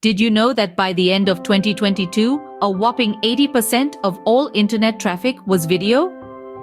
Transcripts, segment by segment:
Did you know that by the end of 2022, a whopping 80% of all internet traffic was video?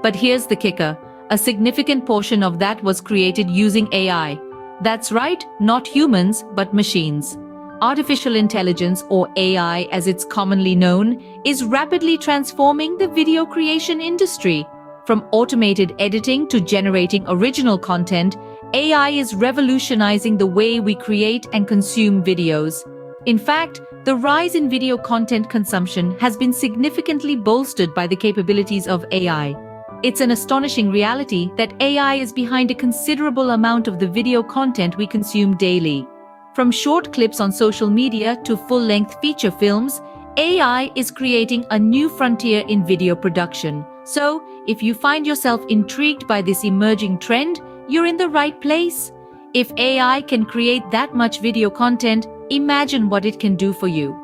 But here's the kicker. A significant portion of that was created using AI. That's right, not humans, but machines. Artificial intelligence, or AI as it's commonly known, is rapidly transforming the video creation industry. From automated editing to generating original content, AI is revolutionizing the way we create and consume videos. In fact, the rise in video content consumption has been significantly bolstered by the capabilities of AI. It's an astonishing reality that AI is behind a considerable amount of the video content we consume daily. From short clips on social media to full-length feature films, AI is creating a new frontier in video production. So, if you find yourself intrigued by this emerging trend, you're in the right place. If AI can create that much video content, imagine what it can do for you.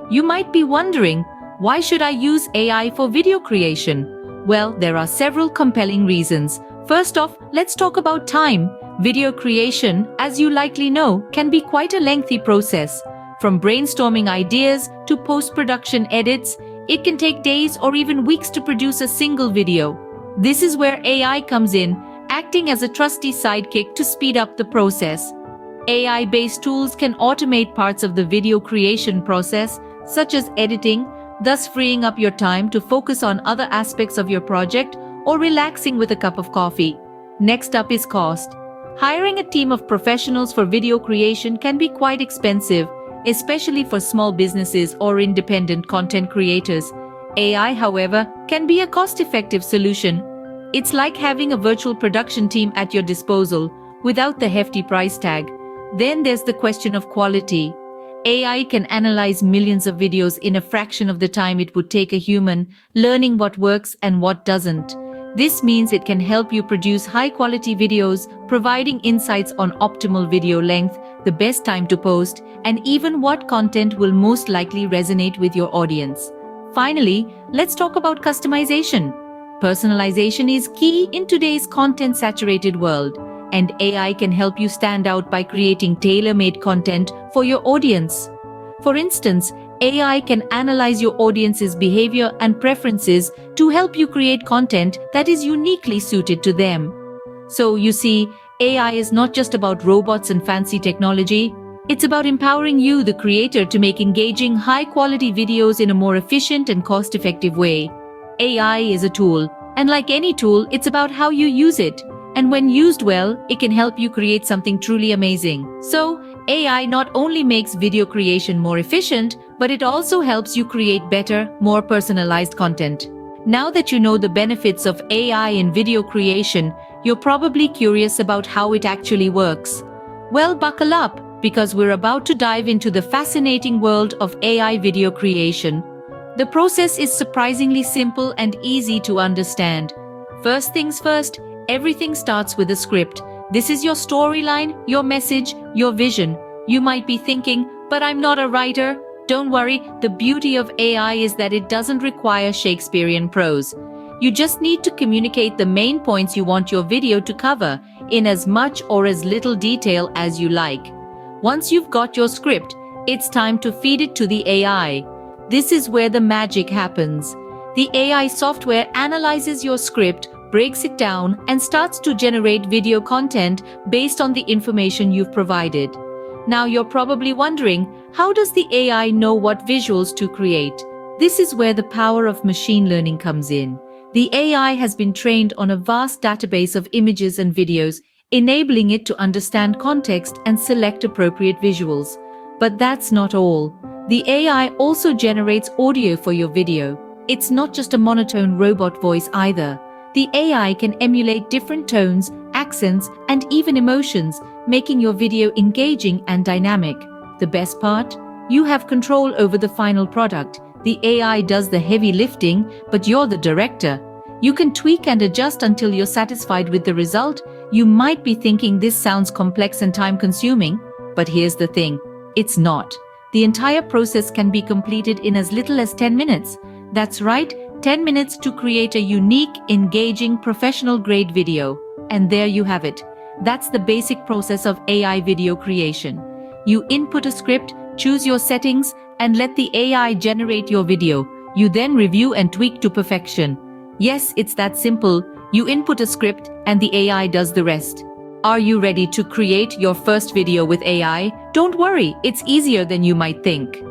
You might be wondering, why should I use AI for video creation? Well, there are several compelling reasons. First off, let's talk about time. Video creation, as you likely know, can be quite a lengthy process. From brainstorming ideas to post-production edits, it can take days or even weeks to produce a single video. This is where AI comes in, acting as a trusty sidekick to speed up the process. AI-based tools can automate parts of the video creation process, such as editing, thus freeing up your time to focus on other aspects of your project or relaxing with a cup of coffee. Next up is cost. Hiring a team of professionals for video creation can be quite expensive, especially for small businesses or independent content creators. AI, however, can be a cost-effective solution. It's like having a virtual production team at your disposal, without the hefty price tag. Then there's the question of quality. AI can analyze millions of videos in a fraction of the time it would take a human, learning what works and what doesn't. This means it can help you produce high-quality videos, providing insights on optimal video length, the best time to post, and even what content will most likely resonate with your audience. Finally, let's talk about customization. Personalization is key in today's content-saturated world, and AI can help you stand out by creating tailor-made content for your audience. For instance, AI can analyze your audience's behavior and preferences to help you create content that is uniquely suited to them. So, you see, AI is not just about robots and fancy technology. It's about empowering you, the creator, to make engaging, high-quality videos in a more efficient and cost-effective way. AI is a tool, and like any tool, it's about how you use it. And when used well, it can help you create something truly amazing. So, AI not only makes video creation more efficient, but it also helps you create better, more personalized content. Now that you know the benefits of AI in video creation, you're probably curious about how it actually works. Well, buckle up, because we're about to dive into the fascinating world of AI video creation. The process is surprisingly simple and easy to understand. First things first, everything starts with a script. This is your storyline, your message, your vision. You might be thinking, but I'm not a writer. Don't worry, the beauty of AI is that it doesn't require Shakespearean prose. You just need to communicate the main points you want your video to cover, in as much or as little detail as you like. Once you've got your script, it's time to feed it to the AI. This is where the magic happens. The AI software analyzes your script, breaks it down, and starts to generate video content based on the information you've provided. Now you're probably wondering, how does the AI know what visuals to create? This is where the power of machine learning comes in. The AI has been trained on a vast database of images and videos, enabling it to understand context and select appropriate visuals. But that's not all. The AI also generates audio for your video. It's not just a monotone robot voice either. The AI can emulate different tones, accents, and even emotions, making your video engaging and dynamic. The best part? You have control over the final product. The AI does the heavy lifting, but you're the director. You can tweak and adjust until you're satisfied with the result. You might be thinking this sounds complex and time-consuming, but here's the thing, it's not. The entire process can be completed in as little as 10 minutes. That's right, 10 minutes to create a unique, engaging, professional-grade video. And there you have it. That's the basic process of AI video creation. You input a script, choose your settings, and let the AI generate your video. You then review and tweak to perfection. Yes, it's that simple. You input a script and the AI does the rest. Are you ready to create your first video with AI? Don't worry, it's easier than you might think.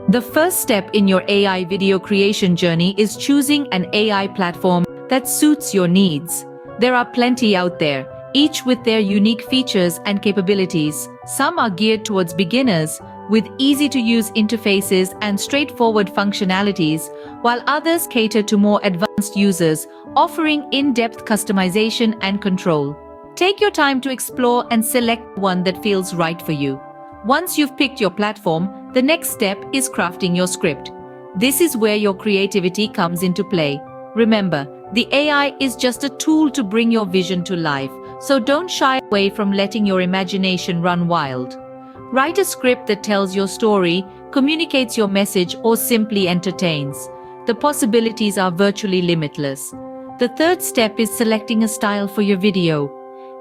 The first step in your AI video creation journey is choosing an AI platform that suits your needs. There are plenty out there, each with their unique features and capabilities. Some are geared towards beginners, with easy-to-use interfaces and straightforward functionalities, while others cater to more advanced users, offering in-depth customization and control. Take your time to explore and select one that feels right for you. Once you've picked your platform, the next step is crafting your script. This is where your creativity comes into play. Remember, the AI is just a tool to bring your vision to life, so don't shy away from letting your imagination run wild. Write a script that tells your story, communicates your message, or simply entertains. The possibilities are virtually limitless. The third step is selecting a style for your video.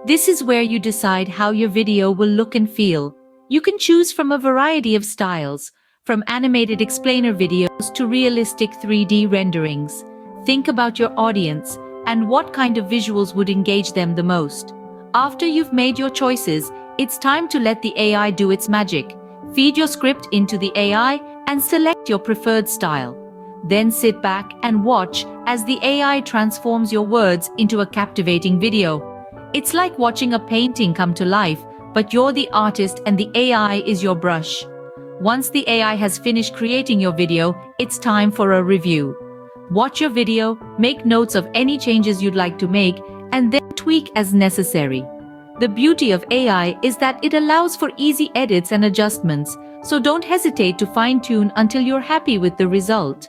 This is where you decide how your video will look and feel. You can choose from a variety of styles, from animated explainer videos to realistic 3D renderings. Think about your audience and what kind of visuals would engage them the most. After you've made your choices, it's time to let the AI do its magic. Feed your script into the AI and select your preferred style. Then sit back and watch as the AI transforms your words into a captivating video. It's like watching a painting come to life, but you're the artist and the AI is your brush. Once the AI has finished creating your video, it's time for a review. Watch your video, make notes of any changes you'd like to make, and then tweak as necessary. The beauty of AI is that it allows for easy edits and adjustments, so don't hesitate to fine-tune until you're happy with the result.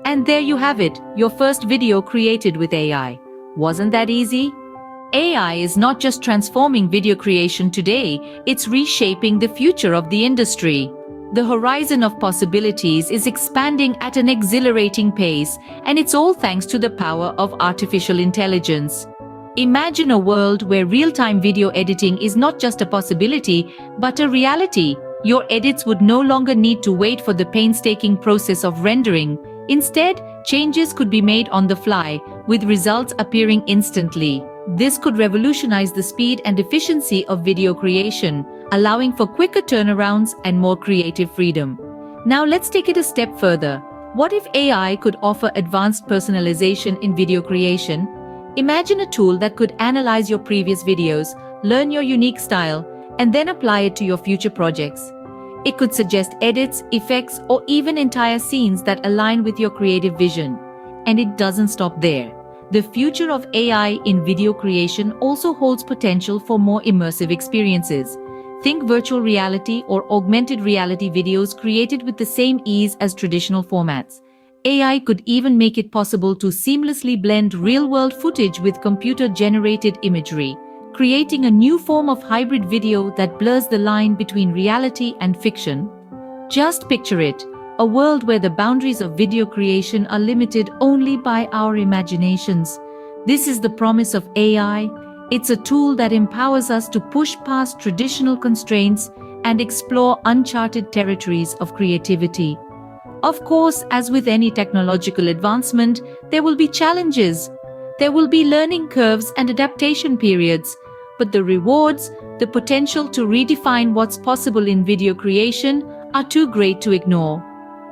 And there you have it, your first video created with AI. Wasn't that easy? AI is not just transforming video creation today, it's reshaping the future of the industry. The horizon of possibilities is expanding at an exhilarating pace, and it's all thanks to the power of artificial intelligence. Imagine a world where real-time video editing is not just a possibility, but a reality. Your edits would no longer need to wait for the painstaking process of rendering. Instead, changes could be made on the fly, with results appearing instantly. This could revolutionize the speed and efficiency of video creation, allowing for quicker turnarounds and more creative freedom. Now let's take it a step further. What if AI could offer advanced personalization in video creation? Imagine a tool that could analyze your previous videos, learn your unique style, and then apply it to your future projects. It could suggest edits, effects, or even entire scenes that align with your creative vision. And it doesn't stop there. The future of AI in video creation also holds potential for more immersive experiences. Think virtual reality or augmented reality videos created with the same ease as traditional formats. AI could even make it possible to seamlessly blend real-world footage with computer-generated imagery, creating a new form of hybrid video that blurs the line between reality and fiction. Just picture it, a world where the boundaries of video creation are limited only by our imaginations. This is the promise of AI. It's a tool that empowers us to push past traditional constraints and explore uncharted territories of creativity. Of course, as with any technological advancement, there will be challenges. There will be learning curves and adaptation periods. But the rewards, the potential to redefine what's possible in video creation, are too great to ignore.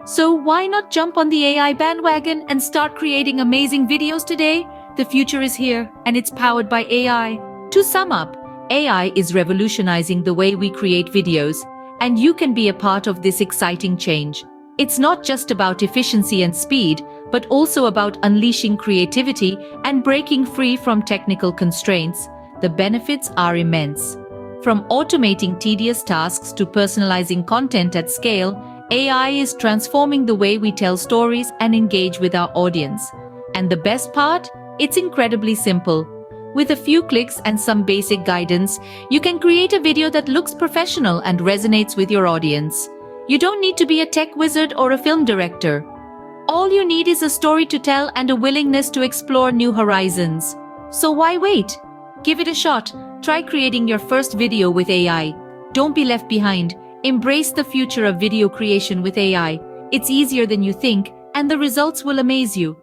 So why not jump on the AI bandwagon and start creating amazing videos today? The future is here, and it's powered by AI. To sum up, AI is revolutionizing the way we create videos, and you can be a part of this exciting change. It's not just about efficiency and speed, but also about unleashing creativity and breaking free from technical constraints. The benefits are immense. From automating tedious tasks to personalizing content at scale, AI is transforming the way we tell stories and engage with our audience. And the best part? It's incredibly simple. With a few clicks and some basic guidance, you can create a video that looks professional and resonates with your audience. You don't need to be a tech wizard or a film director. All you need is a story to tell and a willingness to explore new horizons. So why wait? Give it a shot. Try creating your first video with AI. Don't be left behind. Embrace the future of video creation with AI. It's easier than you think, and the results will amaze you.